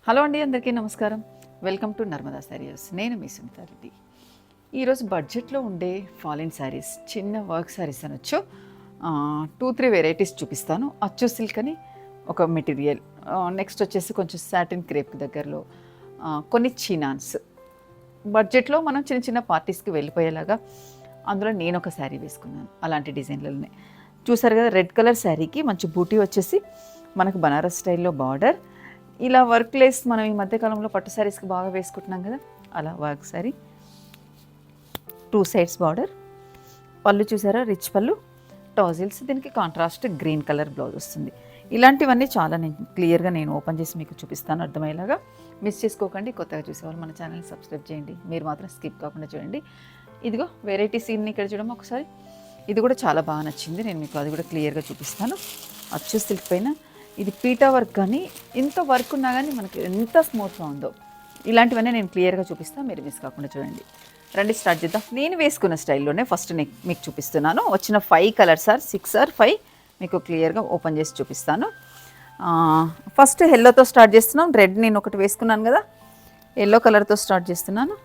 Hello అండి, అందరికీ నమస్కారం. Welcome to Narmada saris. నేను మీ సునీత రెడ్డి. ఈరోజు బడ్జెట్లో ఉండే ఫాలిన్ శారీస్, చిన్న వర్క్ శారీస్ అనొచ్చు. 2-3 వెరైటీస్ చూపిస్తాను. అచ్చు సిల్క్ అని ఒక మెటీరియల్, నెక్స్ట్ వచ్చేసి కొంచెం సాటిన్ క్రేప్ దగ్గరలో, కొన్ని చీనాన్స్. బడ్జెట్లో మనం చిన్న చిన్న పార్టీస్కి వెళ్ళిపోయేలాగా అందులో నేను ఒక శారీ వేసుకున్నాను. అలాంటి డిజైన్లలోనే చూసారు కదా. రెడ్ కలర్ శారీకి మంచి బూటీ వచ్చేసి మనకు బనారస్ స్టైల్లో బార్డర్. ఇలా వర్క్ లేస్ మనం ఈ మధ్యకాలంలో పట్టు శారీస్కి బాగా వేసుకుంటున్నాం కదా, అలా వర్క్ శారీ. 2 sides border. పళ్ళు చూసారా, రిచ్ పళ్ళు, టాజిల్స్. దీనికి కాంట్రాస్ట్ గ్రీన్ కలర్ బ్లౌజ్ వస్తుంది. ఇలాంటివన్నీ చాలా క్లియర్గా నేను ఓపెన్ చేసి మీకు చూపిస్తాను అర్థమయ్యేలాగా. మిస్ చేసుకోకండి. కొత్తగా చూసేవాళ్ళు మన ఛానల్ని సబ్స్క్రైబ్ చేయండి. మీరు మాత్రం స్కిప్ కాకుండా చూడండి. ఇదిగో వెరైటీ సీన్ని ఇక్కడ చూడడం ఒకసారి. ఇది కూడా చాలా బాగా నచ్చింది. నేను మీకు అది కూడా క్లియర్గా చూపిస్తాను. అచ్చు సిల్క్ పైన ఇది పీటా వర్క్, కానీ ఇంత వర్క్ ఉన్నా కానీ మనకి ఎంత స్మూత్గా ఉందో. ఇలాంటివన్నీ నేను క్లియర్గా చూపిస్తాను, మీరు మిస్ కాకుండా చూడండి. రండి స్టార్ట్ చేద్దాం. నేను వేసుకున్న స్టైల్లోనే ఫస్ట్ మీకు చూపిస్తున్నాను. వచ్చిన 5 కలర్స్ 6 or 5 మీకు క్లియర్గా ఓపెన్ చేసి చూపిస్తాను. ఫస్ట్ ఎల్లోతో స్టార్ట్ చేస్తున్నాం. రెడ్ నేను ఒకటి వేసుకున్నాను కదా, ఎల్లో కలర్తో స్టార్ట్ చేస్తున్నాను.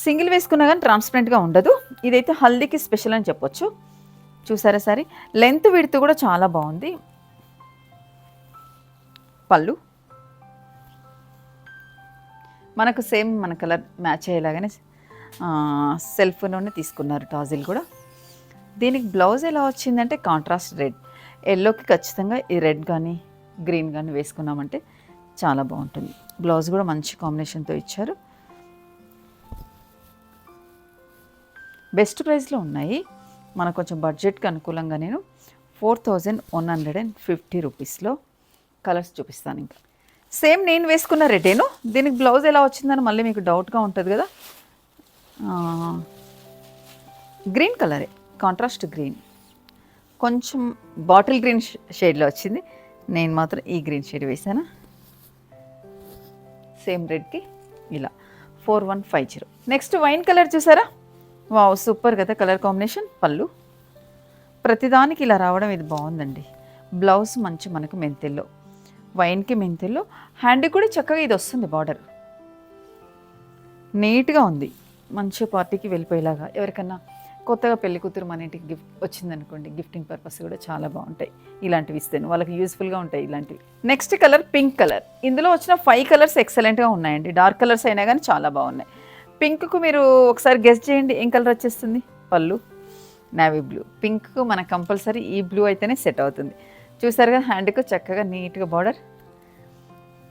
సింగిల్ వేసుకున్నా కానీ ట్రాన్స్పరెంట్గా ఉండదు. ఇదైతే హల్దీకి స్పెషల్ అని చెప్పొచ్చు. చూసారా సారీ, లెంత్ విడ్త్ కూడా చాలా బాగుంది. పళ్ళు మనకు సేమ్ మన కలర్ మ్యాచ్ అయ్యేలాగానే సెల్ఫ్లోనే తీసుకున్నారు టాజిల్ కూడా. దీనికి బ్లౌజ్ ఎలా వచ్చిందంటే కాంట్రాస్ట్ రెడ్. ఎల్లోకి ఖచ్చితంగా ఈ రెడ్ కానీ గ్రీన్ కానీ వేసుకున్నామంటే చాలా బాగుంటుంది. బ్లౌజ్ కూడా మంచి కాంబినేషన్తో ఇచ్చారు. బెస్ట్ ప్రైస్లో ఉన్నాయి. మనకు కొంచెం బడ్జెట్కి అనుకూలంగా నేను 4150 రూపీస్లో కలర్స్ చూపిస్తాను. ఇంకా సేమ్ నేను వేసుకున్న రెడేను. దీనికి బ్లౌజ్ ఎలా వచ్చిందని మళ్ళీ మీకు డౌట్గా ఉంటుంది కదా. గ్రీన్ కలరే, కాంట్రాస్ట్ గ్రీన్, కొంచెం బాటిల్ గ్రీన్ షేడ్లో వచ్చింది. నేను మాత్రం ఈ గ్రీన్ షేడ్ వేసాను. సేమ్ రెడ్కి ఇలా 4150. నెక్స్ట్ వైన్ కలర్ చూసారా, వావ్ సూపర్ కదా కలర్ కాంబినేషన్. పళ్ళు ప్రతిదానికి ఇలా రావడం ఇది బాగుందండి. బ్లౌజ్ మంచి మనకు మెంతెల్లో, వైన్కి మెంతెల్లో. హ్యాండ్ కూడా చక్కగా ఇది వస్తుంది బార్డర్, నీట్గా ఉంది. మంచి పార్టీకి వెళ్ళిపోయేలాగా, ఎవరికన్నా కొత్తగా పెళ్లి కూతురు మన ఇంటికి గిఫ్ట్ వచ్చిందనుకోండి, గిఫ్టింగ్ పర్పస్ కూడా చాలా బాగుంటాయి ఇలాంటివి ఇస్తేనే, వాళ్ళకి యూస్ఫుల్గా ఉంటాయి ఇలాంటివి. Next colour pink colour. ఇందులో వచ్చిన 5 కలర్స్ ఎక్సలెంట్గా ఉన్నాయండి. డార్క్ కలర్స్ అయినా కానీ చాలా బాగున్నాయి. పింక్కు మీరు ఒకసారి గెస్ చేయండి ఏం కలర్ వచ్చేస్తుంది. పళ్ళు నేవీ బ్లూ. పింక్కు మనకు కంపల్సరీ ఈ బ్లూ అయితేనే సెట్ అవుతుంది. చూసారు కదా, హ్యాండ్కు చక్కగా నీట్గా బార్డర్,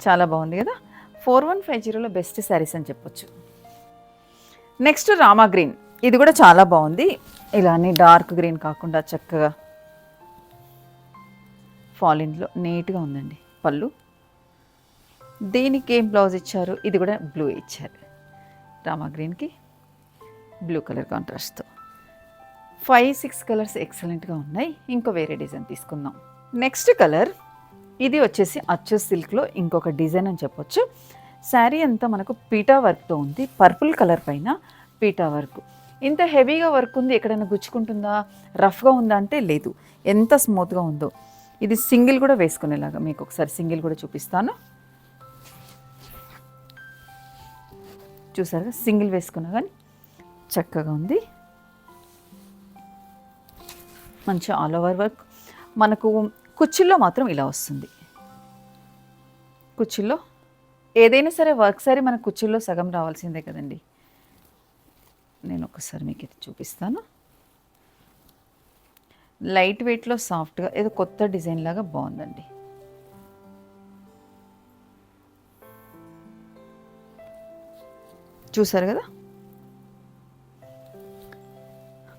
చాలా బాగుంది కదా. 4150లో బెస్ట్ శారీస్ అని చెప్పొచ్చు. Next Rama green. ఇది కూడా చాలా బాగుంది. ఇలానే డార్క్ గ్రీన్ కాకుండా చక్కగా ఫాలిన్లో నీట్గా ఉందండి. పళ్ళు దీనికి ఏం బ్లౌజ్ ఇచ్చారు, ఇది కూడా బ్లూ ఇచ్చారు. రామా గ్రీన్కి బ్లూ కలర్ కాంట్రాస్ట్తో 5-6 కలర్స్ ఎక్సలెంట్గా ఉన్నాయి. ఇంకో వేరే డిజైన్ తీసుకుందాం. నెక్స్ట్ కలర్ ఇది వచ్చేసి అచ్చు సిల్క్లో ఇంకొక డిజైన్ అని చెప్పొచ్చు. శారీ అంతా మనకు పీటా వర్క్తో ఉంది. పర్పుల్ కలర్ పైన పీటా వర్క్. ఇంత హెవీగా వర్క్ ఉంది, ఎక్కడైనా గుచ్చుకుంటుందా, రఫ్గా ఉందా అంటే లేదు, ఎంత స్మూత్గా ఉందో. ఇది సింగిల్ కూడా వేసుకునేలాగా మీకు ఒకసారి సింగిల్ కూడా చూపిస్తాను. చూసారుగా, సింగిల్ వేసుకున్నా కానీ చక్కగా ఉంది. మంచి ఆల్ ఓవర్ వర్క్. మనకు కుచ్చిల్లో మాత్రం ఇలా వస్తుంది. కుచ్చిల్లో ఏదైనా సరే వర్క్ సారీ మన కుచ్చిల్లో సగం రావాల్సిందే కదండి. నేను ఒకసారి మీకు ఇది చూపిస్తాను. లైట్ వెయిట్లో సాఫ్ట్గా ఏదో కొత్త డిజైన్ లాగా బాగుందండి. చూసారు కదా.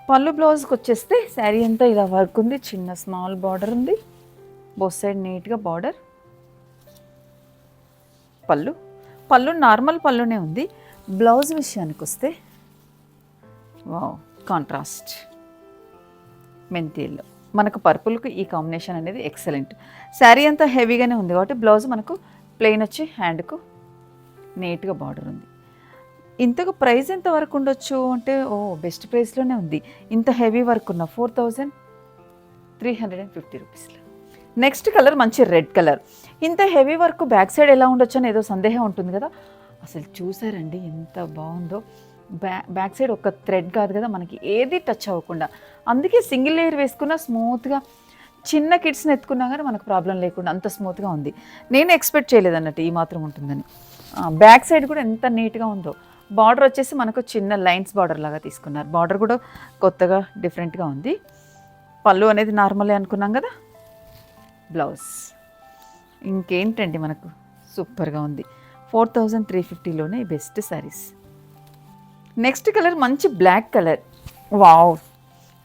పళ్ళు బ్లౌజ్కి వచ్చేస్తే శారీ అంతా ఇలా వర్క్ ఉంది. చిన్న స్మాల్ బార్డర్ ఉంది, బోత్ సైడ్ నీట్గా బార్డర్. పళ్ళు నార్మల్ పళ్ళునే ఉంది. బ్లౌజ్ విషయానికి వస్తే వావ్ కాంట్రాస్ట్ మెంతీల్లో మనకు పర్పుల్కి ఈ కాంబినేషన్ అనేది ఎక్సలెంట్. శారీ అంతా హెవీగానే ఉంది కాబట్టి బ్లౌజ్ మనకు ప్లెయిన్ వచ్చి హ్యాండ్కు నీట్గా బార్డర్ ఉంది. ఇంతకు ప్రైస్ ఎంత వరకు ఉండొచ్చు అంటే, బెస్ట్ ప్రైస్లోనే ఉంది. ఇంత హెవీ వర్క్ ఉన్న 4350 రూపీస్లో. నెక్స్ట్ కలర్ మంచి రెడ్ కలర్. ఇంత హెవీ వర్క్ బ్యాక్ సైడ్ ఎలా ఉండొచ్చు అని ఏదో సందేహం ఉంటుంది కదా. అసలు చూసారండి ఎంత బాగుందో. బ్యాక్ సైడ్ ఒక థ్రెడ్ కాదు కదా మనకి ఏది టచ్ అవ్వకుండా. అందుకే సింగిల్ లేయర్ వేసుకున్న స్మూత్గా చిన్న కిడ్స్ని ఎత్తుకున్నా కానీ మనకు ప్రాబ్లం లేకుండా అంత స్మూత్గా ఉంది. నేను ఎక్స్పెక్ట్ చేయలేదు అన్నట్టు ఈ మాత్రం ఉంటుందని. బ్యాక్ సైడ్ కూడా ఎంత నీట్గా ఉందో. బార్డర్ వచ్చేసి మనకు చిన్న లైన్స్ బార్డర్ లాగా తీసుకున్నారు. బార్డర్ కూడా కొత్తగా డిఫరెంట్గా ఉంది. పళ్ళు అనేది నార్మలే అనుకున్నాం కదా. బ్లౌజ్ ఇంకేంటండి మనకు సూపర్గా ఉంది. 4350లోనే బెస్ట్ శారీస్. నెక్స్ట్ కలర్ మంచి బ్లాక్ కలర్. వావ్,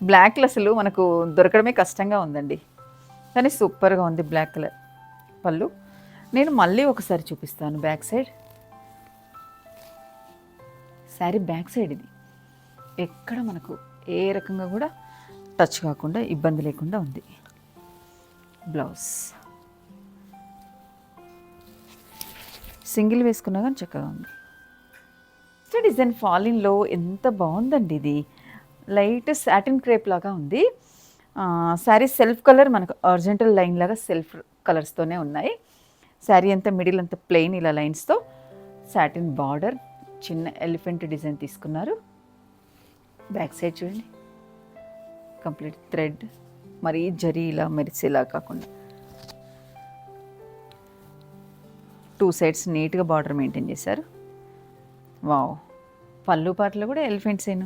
బ్లాక్లు అసలు మనకు దొరకడమే కష్టంగా ఉందండి, కానీ సూపర్గా ఉంది బ్లాక్ కలర్. పళ్ళు నేను మళ్ళీ ఒకసారి చూపిస్తాను. Back side sari back side ఇది ఎక్కడ మనకు ఏ రకంగా కూడా టచ్ కాకుండా ఇబ్బంది లేకుండా ఉంది. బ్లౌజ్ సింగిల్ వేసుకున్నా కానీ చక్కగా ఉంది. డిజైన్ ఫాలిన్లో ఎంత బాగుందండి. ఇది లైట్ సాటిన్ క్రేప్ లాగా ఉంది. శారీ సెల్ఫ్ కలర్ మనకు అర్జెంటల్ లైన్ లాగా సెల్ఫ్ కలర్స్తోనే ఉన్నాయి. శారీ అంతా మిడిల్ అంతా ప్లెయిన్ ఇలా లైన్స్తో, సాటిన్ బార్డర్, చిన్న ఎలిఫెంట్ డిజైన్ తీసుకున్నారు. బ్యాక్ సైడ్ చూడండి కంప్లీట్ థ్రెడ్, మరీ జరీ ఇలా మెరిసేలా కాకుండా 2 సైడ్స్ నీట్గా బార్డర్ మెయింటైన్ చేశారు. వావ్, పళ్ళు పాటలు కూడా ఎలిఫెంట్సేను.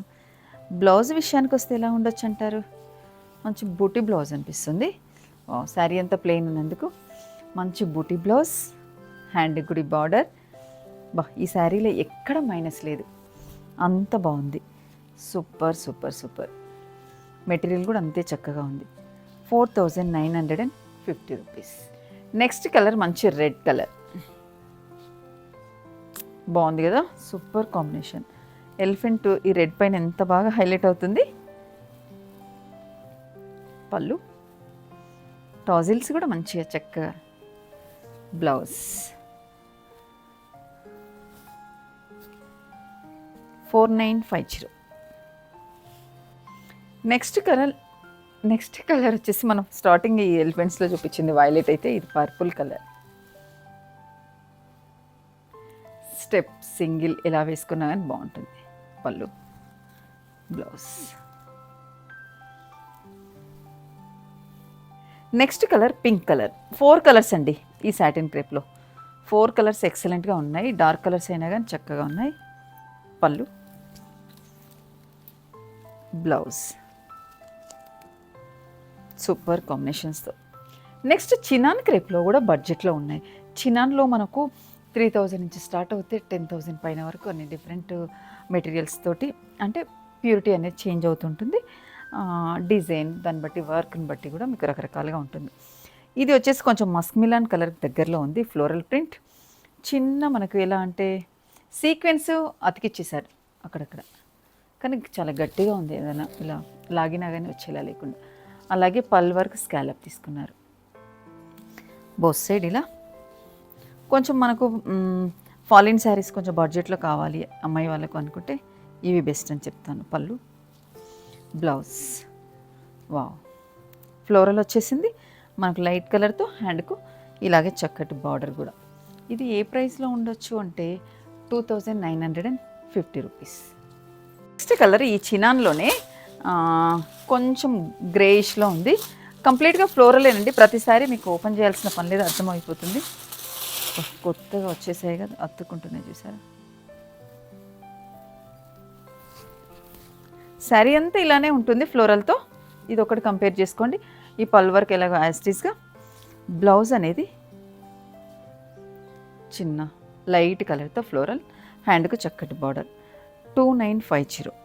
బ్లౌజ్ విషయానికి వస్తే ఎలా ఉండొచ్చు అంటారు? మంచి బూటీ బ్లౌజ్ అనిపిస్తుంది. శారీ అంతా ప్లెయిన్ ఉన్నందుకు మంచి బూటీ బ్లౌజ్, హ్యాండ్ గుడి బార్డర్. ఈ శారీలో ఎక్కడ మైనస్ లేదు, అంత బాగుంది. Super super super. మెటీరియల్ కూడా అంతే చక్కగా ఉంది. 4950 రూపీస్. నెక్స్ట్ కలర్ మంచి రెడ్ కలర్. బాగుంది కదా, సూపర్ కాంబినేషన్. ఎలిఫెంట్ ఈ రెడ్ పైన ఎంత బాగా హైలైట్ అవుతుంది. పళ్ళు, టాజిల్స్ కూడా మంచిగా చక్కగా. బ్లౌజ్ 4950. నెక్స్ట్ కలర్ వచ్చేసి మనం స్టార్టింగ్ ఈ ఎలిఫెంట్స్లో చూపించింది వైలెట్ అయితే ఇది పర్పుల్ కలర్. స్టెప్ సింగిల్ ఎలా వేసుకున్నా కానీ బాగుంటుంది. పళ్ళు, blouse. Next colour pink colour. 4 colours అండి ఈ సాటిన్ క్రేప్లో. 4 కలర్స్ ఎక్సలెంట్గా ఉన్నాయి. డార్క్ కలర్స్ అయినా కానీ చక్కగా ఉన్నాయి. పళ్ళు, బ్లౌజ్ సూపర్ కాంబినేషన్స్తో. నెక్స్ట్ చినాన్ క్రేప్లో కూడా బడ్జెట్లో ఉన్నాయి. చినాన్లో మనకు 3000 నుంచి స్టార్ట్ అవుతే 10,000 పైన వరకు అన్ని డిఫరెంట్ మెటీరియల్స్ తోటి, అంటే ప్యూరిటీ అనేది చేంజ్ అవుతుంటుంది. డిజైన్ దాన్ని బట్టి, వర్క్ని బట్టి కూడా మీకు రకరకాలుగా ఉంటుంది. ఇది వచ్చేసి కొంచెం మస్క్ మిలాన్ కలర్ దగ్గరలో ఉంది. ఫ్లోరల్ ప్రింట్ చిన్న మనకు ఎలా అంటే సీక్వెన్స్ అతికిచ్చేసారు అక్కడక్కడ, కానీ చాలా గట్టిగా ఉంది. ఏదైనా ఇలా లాగినా కానీ వచ్చేలా లేకుండా. అలాగే పల్ వర్క్ స్కాలప్ తీసుకున్నారు. బోత్ సైడ్ ఇలా కొంచెం మనకు ఫాలిన్ శారీస్ కొంచెం బడ్జెట్లో కావాలి అమ్మాయి వాళ్ళకు అనుకుంటే ఇవి బెస్ట్ అని చెప్తాను. పళ్ళు, బ్లౌజ్. వావ్, ఫ్లోరల్ వచ్చేసింది మనకు లైట్ కలర్తో. హ్యాండ్కు ఇలాగే చక్కటి బార్డర్ కూడా. ఇది ఏ ప్రైస్లో ఉండొచ్చు అంటే 2950 రూపీస్. నెక్స్ట్ కలర్ ఈ చినాన్లోనే కొంచెం గ్రేయిష్లో ఉంది. కంప్లీట్గా ఫ్లోరలేనండి. ప్రతిసారి మీకు ఓపెన్ చేయాల్సిన పని లేదు, అర్థమైపోతుంది. కొత్తగా వచ్చేసాయి కదా, అత్తుకుంటున్నాయి చూసారా. శారీ అంతా ఇలానే ఉంటుంది ఫ్లోరల్తో. ఇది ఒకటి కంపేర్ చేసుకోండి. ఈ పల్ వర్క్ ఎలాగో యాస్టీస్గా. బ్లౌజ్ అనేది చిన్న లైట్ కలర్తో ఫ్లోరల్, హ్యాండ్కు చక్కటి బార్డర్. 2950.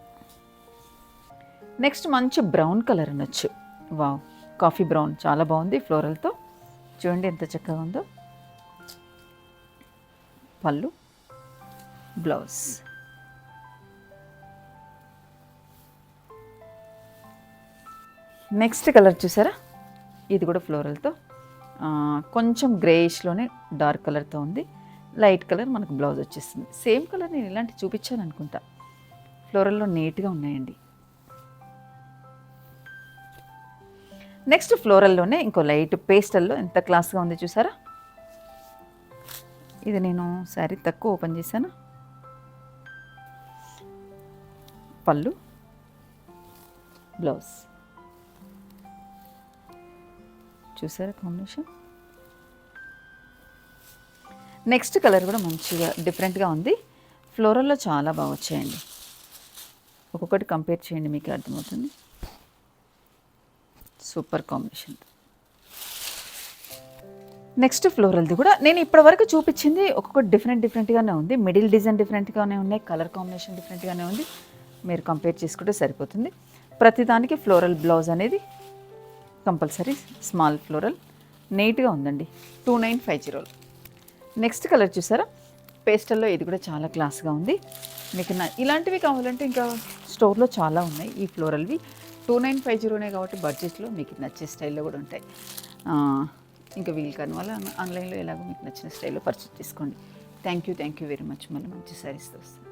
నెక్స్ట్ మంచి బ్రౌన్ కలర్ అనొచ్చు. వావ్, కాఫీ బ్రౌన్ చాలా బాగుంది ఫ్లోరల్తో. చూడండి ఎంత చక్కగా ఉందో. పళ్ళు, బ్లౌజ్. నెక్స్ట్ కలర్ చూసారా, ఇది కూడా ఫ్లోరల్తో కొంచెం గ్రేయిష్లోనే డార్క్ కలర్తో ఉంది. లైట్ కలర్ మనకు బ్లౌజ్ వచ్చేస్తుంది. సేమ్ కలర్ నేను ఇలాంటి చూపించాను అనుకుంటా. ఫ్లోరల్లో నీట్గా ఉన్నాయండి. నెక్స్ట్ ఫ్లోరల్లోనే ఇంకో లైట్ పేస్టల్లో ఎంత క్లాస్గా ఉంది చూసారా. ఇది నేను శారీ తక్కువ ఓపెన్ చేశాను. పళ్ళు, బ్లౌజ్ చూసారా కాంబినేషన్. నెక్స్ట్ కలర్ కూడా మంచిగా డిఫరెంట్గా ఉంది. ఫ్లోరల్లో చాలా బాగా వచ్చాయండి. ఒక్కొక్కటి కంపేర్ చేయండి, మీకు అర్థమవుతుంది. Super combination. నెక్స్ట్ ఫ్లోరల్ది కూడా నేను ఇప్పటివరకు చూపించింది ఒక్కొక్కటి డిఫరెంట్గానే ఉంది. మిడిల్ డిజైన్ డిఫరెంట్గానే ఉన్నాయి, కలర్ కాంబినేషన్ డిఫరెంట్గానే ఉంది. మీరు కంపేర్ చేసుకుంటే సరిపోతుంది. ప్రతిదానికి ఫ్లోరల్ బ్లౌజ్ అనేది కంపల్సరీ, స్మాల్ ఫ్లోరల్, నీట్గా ఉందండి. 2950. నెక్స్ట్ కలర్ చూసారా, పేస్టల్లో. ఇది కూడా చాలా క్లాస్గా ఉంది. మీకు ఇలాంటివి కావాలంటే ఇంకా స్టోర్లో చాలా ఉన్నాయి ఈ ఫ్లోరల్వి. 2950 కాబట్టి బడ్జెట్లో మీకు నచ్చే స్టైల్లో కూడా ఉంటాయి. ఇంకా వీలు కాని వల్ల ఆన్లైన్లో ఎలాగో మీకు నచ్చిన స్టైల్లో పర్చేస్ చేసుకోండి. Thank you very much. మళ్ళీ మంచి శారీస్తో వస్తాను.